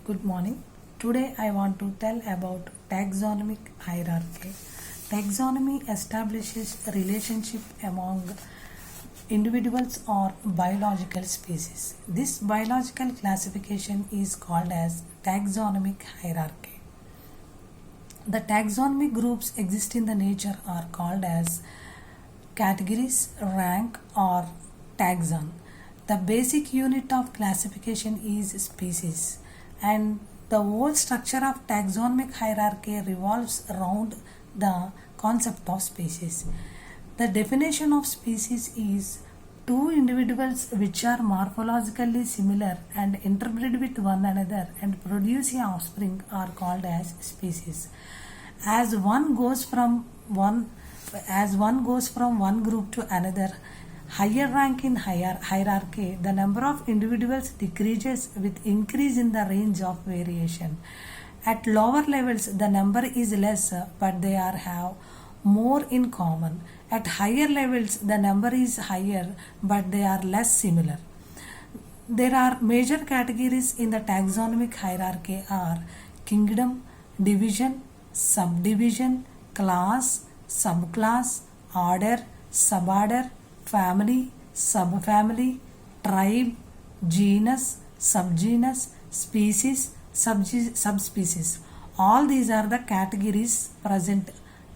Good morning. Today I want to tell about taxonomic hierarchy. Taxonomy establishes a relationship among individuals or biological species. This biological classification is called as taxonomic hierarchy. The taxonomic groups exist in the nature are called as categories, rank or taxon. The basic unit of classification is species, and the whole structure of taxonomic hierarchy revolves around the concept of species. The definition of species is two individuals which are morphologically similar and interbreed with one another and produce a offspring are called as species. As one goes from one group to another, higher rank in hierarchy, the number of individuals decreases with increase in the range of variation. At lower levels, the number is less, but they have more in common. At higher levels, the number is higher, but they are less similar. There are major categories in the taxonomic hierarchy are kingdom, division, subdivision, class, subclass, order, suborder, family, subfamily, tribe, genus, subgenus, species, subspecies. All these are the categories present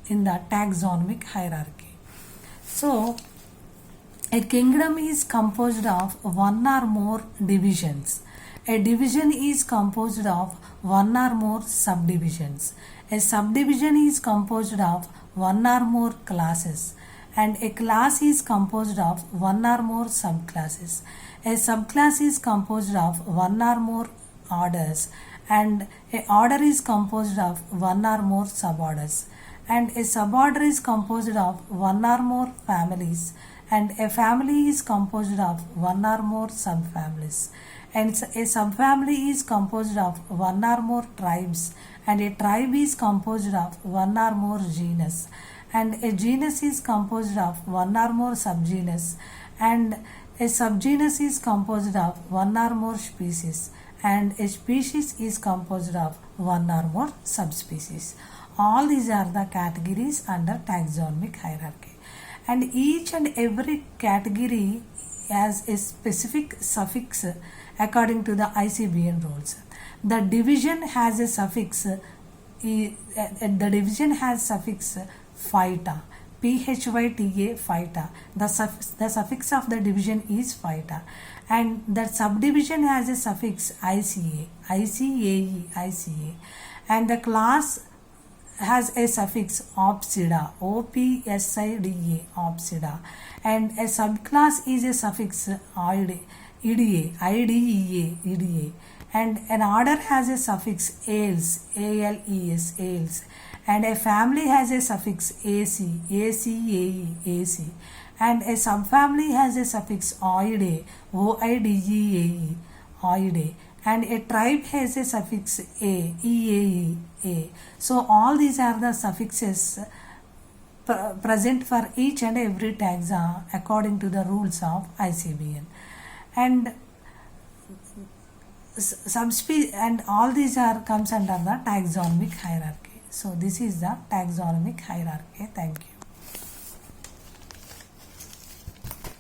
in the taxonomic hierarchy. So, a kingdom is composed of one or more divisions. A division is composed of one or more subdivisions. A subdivision is composed of one or more classes, and a class is composed of one or more subclasses. A subclass is composed of one or more orders, and a order is composed of one or more suborders, and a suborder is composed of one or more families, and a family is composed of one or more subfamilies, and a subfamily is composed of one or more tribes, and a tribe is composed of one or more genus, and a genus is composed of one or more subgenus, and a subgenus is composed of one or more species, and a species is composed of one or more subspecies. All these are the categories under taxonomic hierarchy, and each and every category has a specific suffix according to the ICBN rules. The division has a suffix phyta, phyta, phyta. The suffix of the division is phyta, and the subdivision has a suffix ica, icae, and the class has a suffix opsida, opsida, opsida, and a subclass is a suffix idea, idea, and an order has a suffix ales, ales, ales, and a family has a suffix ac, acae, ac, and a subfamily has a suffix oide, oideae, oide, and a tribe has a suffix eae, a. So all these are the suffixes present for each and every taxa according to the rules of ICBN, and subspecies, and all these are comes under the taxonomic hierarchy. So this is the taxonomic hierarchy. Thank you.